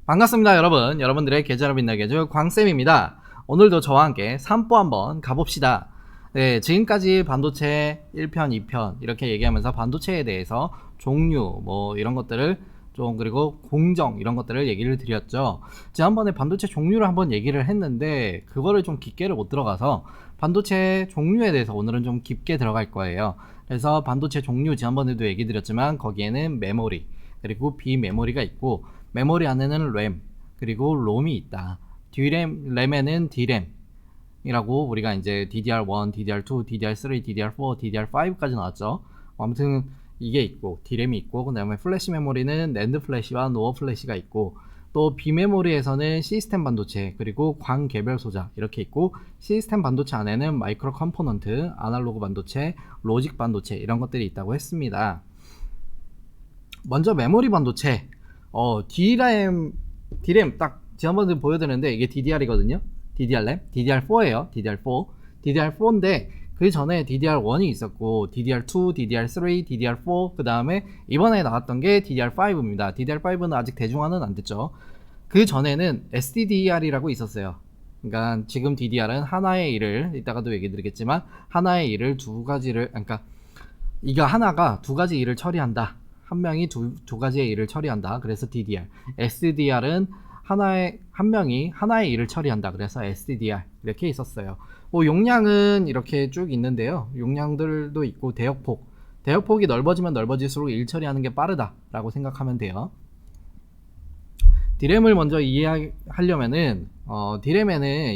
반갑습니다 여러분. 여러분들의 계좌로 빛나게 해줄 광쌤입니다. 오늘도 저와 함께 산보 한번 가봅시다. 네, 지금까지 반도체 1편, 2편 이렇게 얘기하면서 반도체에 대해서 종류 뭐 이런 것들을 좀, 그리고 공정 이런 것들을 얘기를 드렸죠. 지난번에 반도체 종류를 한번 얘기를 했는데 그거를 좀 깊게를 못 들어가서 반도체 종류에 대해서 오늘은 좀 깊게 들어갈 거예요. 그래서 반도체 종류 지난번에도 얘기 드렸지만 거기에는 메모리 그리고 비메모리가 있고, 메모리 안에는 램 그리고 롬이 있다. 램에는 D램이라고 우리가 이제 DDR1, DDR2, DDR3, DDR4, DDR5까지 나왔죠. 아무튼 이게 있고 D램이 있고, 그 다음에 플래시 메모리는 낸드 플래시와 노어 플래시가 있고, 또 비메모리에서는 시스템 반도체 그리고 광 개별 소자 이렇게 있고, 시스템 반도체 안에는 마이크로 컴포넌트, 아날로그 반도체, 로직 반도체 이런 것들이 있다고 했습니다. 먼저 메모리 반도체, D램 딱 지난번에 보여드렸는데 이게 DDR이거든요. DDR램, DDR4예요. DDR4인데 그 전에 DDR1이 있었고, DDR2, DDR3, DDR4, 그 다음에 이번에 나왔던 게 DDR5입니다. DDR5는 아직 대중화는 안 됐죠. 그 전에는 SDDR이라고 있었어요. 그러니까 지금 DDR은 하나의 일을, 이따가도 얘기 드리겠지만 하나의 일을 두 가지를, 그러니까 이거 하나가 두 가지 일을 처리한다. 한 명이 두 가지의 일을 처리한다. 그래서 DDR. SDR은 한 명이 하나의 일을 처리한다. 그래서 SDR. 이렇게 있었어요. 뭐 용량은 이렇게 쭉 있는데요. 용량들도 있고, 대역폭이 넓어지면 넓어질수록 일 처리하는 게 빠르다라고 생각하면 돼요. D램을 먼저 이해하려면은 D램에는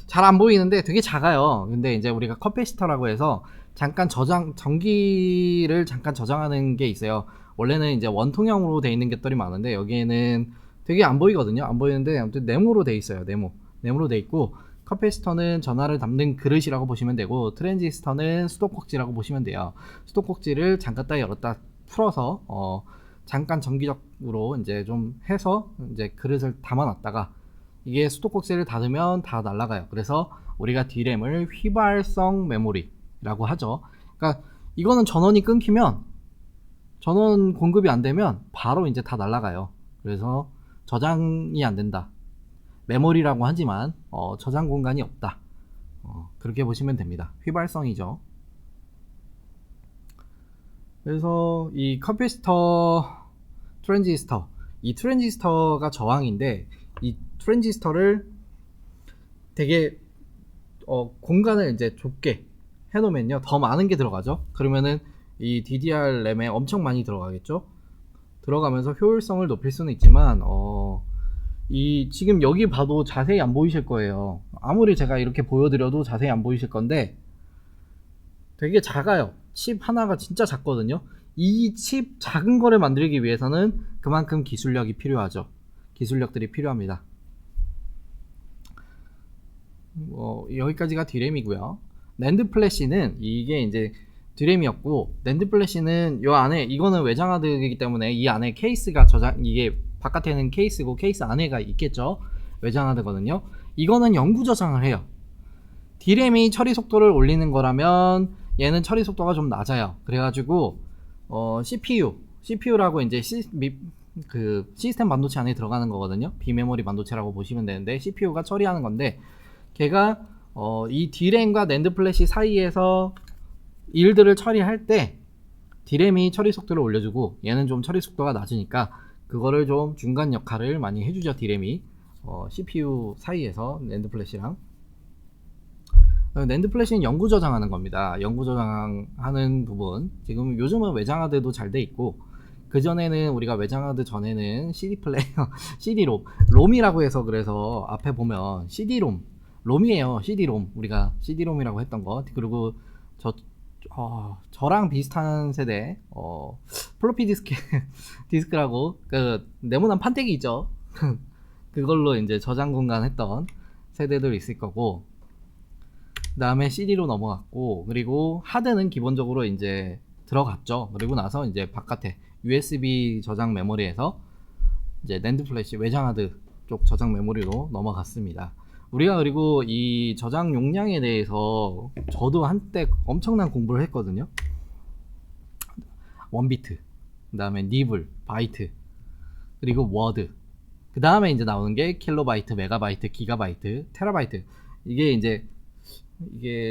잘 안 보이는데 되게 작아요. 근데 이제 우리가 커패시터라고 해서 잠깐 전기를 잠깐 저장하는 게 있어요. 원래는 이제 원통형으로 돼 있는 것들이 많은데 여기에는 되게 안 보이거든요. 안 보이는데 아무튼 네모로 돼 있어요. 네모로 돼 있고, 커패시터는 전화를 담는 그릇이라고 보시면 되고, 트랜지스터는 수도꼭지라고 보시면 돼요. 수도꼭지를 잠갔다 열었다 풀어서 잠깐 전기적으로 이제 좀 해서 이제 그릇을 담아놨다가 이게 수도꼭지를 닫으면 다 날아가요. 그래서 우리가 D램을 휘발성 메모리라고 하죠. 그러니까 이거는 전원이 끊기면, 전원 공급이 안 되면 바로 이제 다 날아가요. 그래서 저장이 안 된다. 메모리라고 하지만 저장 공간이 없다. 그렇게 보시면 됩니다. 휘발성이죠. 그래서 이 커패시터, 이 트랜지스터가 저항인데, 이 트랜지스터를 되게 공간을 이제 좁게 해놓으면요 더 많은 게 들어가죠. 그러면은 이 DDR 램에 엄청 많이 들어가겠죠. 들어가면서 효율성을 높일 수는 있지만 지금 여기 봐도 자세히 안 보이실 거예요. 아무리 제가 이렇게 보여드려도 자세히 안 보이실 건데 되게 작아요. 칩 하나가 진짜 작거든요. 이 칩 작은 거를 만들기 위해서는 그만큼 기술력이 필요하죠. 기술력들이 필요합니다. 여기까지가 D램이고요. 낸드 플래시는 이게 이제 D램이었고, 낸드 플래시는 요 안에, 이거는 외장 하드이기 때문에 이 안에 케이스가 이게 바깥에는 케이스고 케이스 안에가 있겠죠. 외장 하드거든요. 이거는 영구 저장을 해요. D램이 처리 속도를 올리는 거라면 얘는 처리 속도가 좀 낮아요. 그래가지고 CPU라고 이제 시스템 반도체 안에 들어가는 거거든요. 비메모리 반도체라고 보시면 되는데 CPU가 처리하는 건데, 걔가 이 D램과 낸드 플래시 사이에서 일들을 처리할 때 D램이 처리 속도를 올려주고 얘는 좀 처리 속도가 낮으니까 그거를 좀 중간 역할을 많이 해주죠. D램이 CPU 사이에서 낸드 플래시랑. 낸드 플래시는 영구 저장하는 겁니다. 영구 저장하는 부분, 지금 요즘은 외장 하드도 잘 돼 있고, 그전에는 우리가 외장 하드 전에는 CD 플레이어 CD-롬, 롬이라고 해서, 그래서 앞에 보면 CD-롬, 롬이에요. CD-롬, 우리가 CD-롬이라고 했던 거. 그리고 저랑 비슷한 세대 플로피 디스크라고 그 네모난 판때기 있죠. 그걸로 이제 저장 공간 했던 세대들 있을 거고, 그 다음에 CD로 넘어갔고, 그리고 하드는 기본적으로 이제 들어갔죠. 그리고 나서 이제 바깥에 USB 저장 메모리에서 이제 낸드 플래시 외장 하드 쪽 저장 메모리로 넘어갔습니다. 우리가 그리고 이 저장 용량에 대해서 저도 한때 엄청난 공부를 했거든요. 원비트, 그 다음에 니블, 바이트, 그리고 워드, 그 다음에 이제 나오는 게 킬로바이트, 메가바이트, 기가바이트, 테라바이트. 이게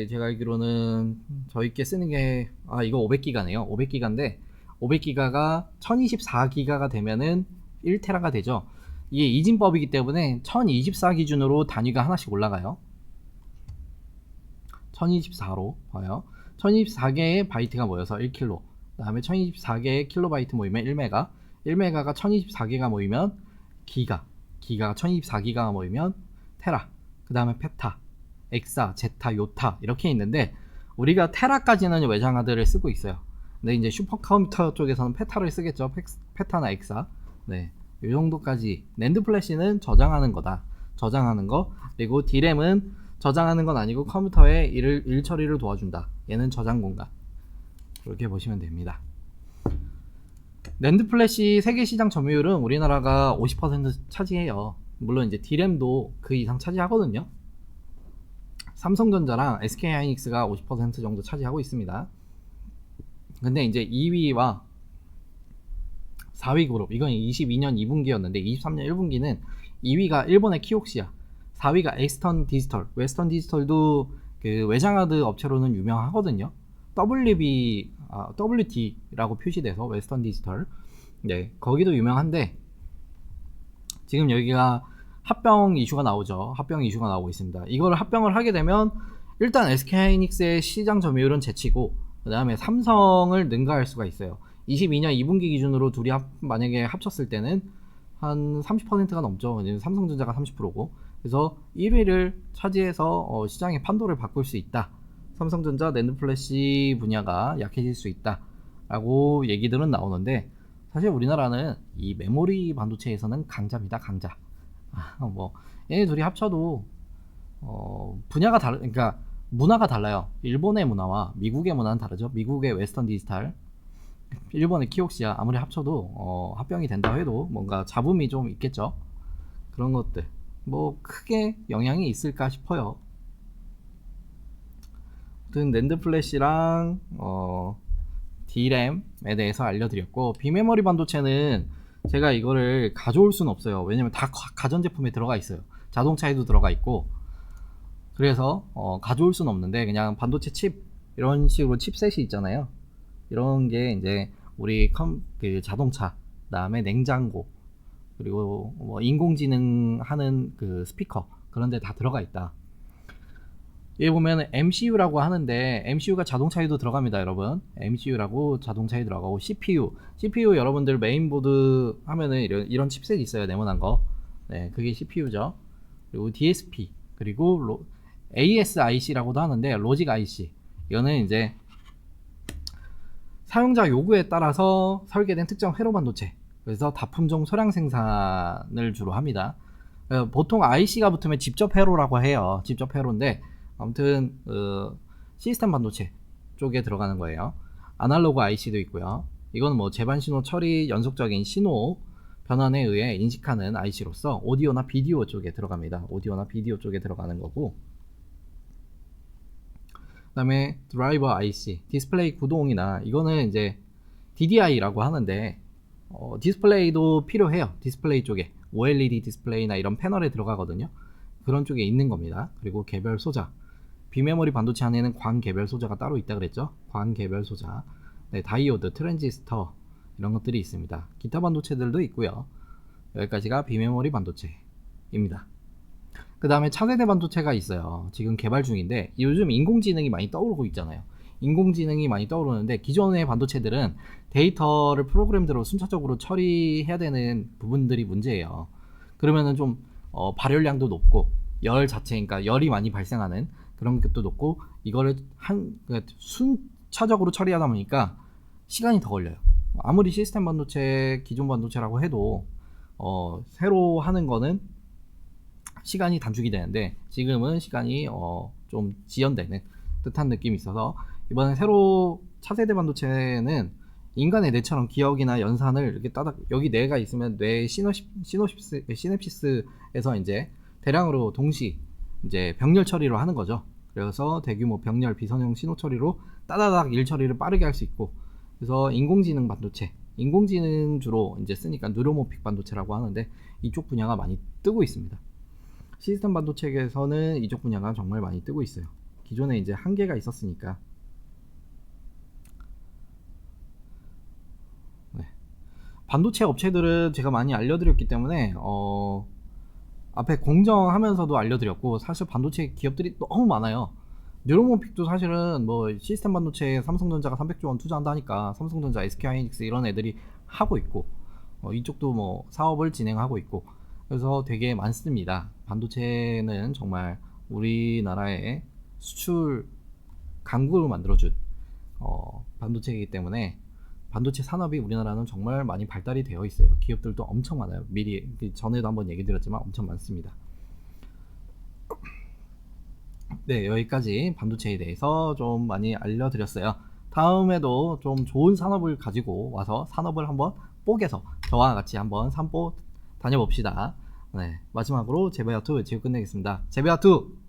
제가 알기로는 저희께 쓰는 게 이거 500기가네요. 500기가인데 500기가가 1024기가가 되면은 1테라가 되죠. 이게 이진법이기 때문에 1024 기준으로 단위가 하나씩 올라가요. 1024로 봐요. 1024개의 바이트가 모여서 1킬로, 그 다음에 1024개의 킬로바이트 모이면 1메가, 1메가가 1024개가 모이면 기가가 1024기가가 모이면 테라, 그 다음에 페타, 엑사, 제타, 요타 이렇게 있는데 우리가 테라까지는 외장하드를 쓰고 있어요. 근데 이제 슈퍼컴퓨터 쪽에서는 페타를 쓰겠죠. 페타나 엑사. 네, 이 정도까지. 낸드 플래시는 저장하는 거다. 저장하는 거. 그리고 D램은 저장하는 건 아니고 컴퓨터에 일 처리를 도와준다. 얘는 저장 공간. 그렇게 보시면 됩니다. 낸드 플래시 세계 시장 점유율은 우리나라가 50% 차지해요. 물론 이제 D램도 그 이상 차지하거든요. 삼성전자랑 SK하이닉스가 50% 정도 차지하고 있습니다. 근데 이제 2위와 4위 그룹, 이건 22년 2분기였는데 23년 1분기는 2위가 일본의 키옥시아, 4위가 웨스턴 디지털. 웨스턴 디지털도 그 외장하드 업체로는 유명하거든요. WD라고 표시돼서 웨스턴 디지털. 네, 거기도 유명한데 지금 여기가 합병 이슈가 나오죠. 합병 이슈가 나오고 있습니다. 이걸 합병을 하게 되면 일단 SK하이닉스의 시장 점유율은 제치고 그 다음에 삼성을 능가할 수가 있어요. 22년 2분기 기준으로 둘이 만약에 합쳤을 때는 한 30%가 넘죠. 왜냐면 삼성전자가 30%고. 그래서 1위를 차지해서 시장의 판도를 바꿀 수 있다. 삼성전자 낸드 플래시 분야가 약해질 수 있다 라고 얘기들은 나오는데, 사실 우리나라는 이 메모리 반도체에서는 강자입니다. 강자. 뭐 얘네 둘이 합쳐도 분야가 그러니까 문화가 달라요. 일본의 문화와 미국의 문화는 다르죠. 미국의 웨스턴 디지털, 일본의 키옥시아, 아무리 합쳐도 합병이 된다 해도 뭔가 잡음이 좀 있겠죠. 그런 것들 뭐 크게 영향이 있을까 싶어요. 아무튼 낸드 플래시랑 D램에 대해서 알려드렸고, 비메모리 반도체는 제가 이거를 가져올 수는 없어요. 왜냐면 다 가전제품에 들어가 있어요. 자동차에도 들어가 있고. 그래서 가져올 수는 없는데 그냥 반도체 칩 이런 식으로 칩셋이 있잖아요. 이런 게 이제 우리 그 자동차, 그다음에 냉장고, 그리고 뭐 인공지능 하는 그 스피커, 그런 데 다 들어가 있다. 여기 보면 MCU라고 하는데 MCU가 자동차에도 들어갑니다, 여러분. MCU라고 자동차에 들어가고, CPU 여러분들 메인보드 하면은 이런 칩셋이 있어요, 네모난 거. 네, 그게 CPU죠. 그리고 DSP, 그리고 ASIC라고도 하는데 로직 IC. 이거는 이제 사용자 요구에 따라서 설계된 특정 회로 반도체. 그래서 다품종 소량 생산을 주로 합니다. 보통 IC가 붙으면 직접 회로라고 해요. 직접 회로인데 아무튼 시스템 반도체 쪽에 들어가는 거예요. 아날로그 IC도 있고요. 이건 뭐 재반 신호 처리, 연속적인 신호 변환에 의해 인식하는 IC로서 오디오나 비디오 쪽에 들어갑니다. 오디오나 비디오 쪽에 들어가는 거고, 그 다음에 드라이버 IC, 디스플레이 구동이나, 이거는 이제 DDI라고 하는데 디스플레이도 필요해요. 디스플레이 쪽에 OLED 디스플레이나 이런 패널에 들어가거든요. 그런 쪽에 있는 겁니다. 그리고 개별 소자, 비메모리 반도체 안에는 광 개별 소자가 따로 있다 그랬죠. 광 개별 소자, 네, 다이오드, 트랜지스터 이런 것들이 있습니다. 기타 반도체들도 있고요. 여기까지가 비메모리 반도체입니다. 그 다음에 차세대 반도체가 있어요. 지금 개발 중인데 요즘 인공지능이 많이 떠오르고 있잖아요. 인공지능이 많이 떠오르는데 기존의 반도체들은 데이터를 프로그램대로 순차적으로 처리해야 되는 부분들이 문제예요. 그러면은 좀 발열량도 높고 열 자체, 그러니까 열이 많이 발생하는 그런 것도 높고, 이거를 그러니까 순차적으로 처리하다 보니까 시간이 더 걸려요. 아무리 시스템 반도체, 기존 반도체라고 해도 새로 하는 거는 시간이 단축이 되는데 지금은 시간이 좀 지연되는 듯한 느낌이 있어서, 이번에 새로 차세대 반도체는 인간의 뇌처럼 기억이나 연산을 이렇게 따닥, 여기 뇌가 있으면 뇌 시냅시스에서 이제 대량으로 동시 이제 병렬 처리로 하는 거죠. 그래서 대규모 병렬 비선형 신호 처리로 따다닥 일 처리를 빠르게 할 수 있고, 그래서 인공지능 반도체, 인공지능 주로 이제 쓰니까 뉴로모픽 반도체라고 하는데 이쪽 분야가 많이 뜨고 있습니다. 시스템 반도체에서는 이쪽 분야가 정말 많이 뜨고 있어요. 기존에 이제 한계가 있었으니까. 네. 반도체 업체들은 제가 많이 알려드렸기 때문에 앞에 공정하면서도 알려드렸고, 사실 반도체 기업들이 너무 많아요. 뉴로모픽도 사실은 뭐 시스템 반도체에 삼성전자가 300조 원 투자한다니까 삼성전자, SK하이닉스 이런 애들이 하고 있고, 이쪽도 뭐 사업을 진행하고 있고, 그래서 되게 많습니다. 반도체는 정말 우리나라의 수출 강국을 만들어준 반도체이기 때문에 반도체 산업이 우리나라는 정말 많이 발달이 되어 있어요. 기업들도 엄청 많아요. 미리 전에도 한번 얘기 드렸지만 엄청 많습니다. 네, 여기까지 반도체에 대해서 좀 많이 알려드렸어요. 다음에도 좀 좋은 산업을 가지고 와서 산업을 한번 뽀개서 저와 같이 한번 산보 다녀봅시다. 네, 마지막으로 제베아2 외치고 끝내겠습니다. 제베아2!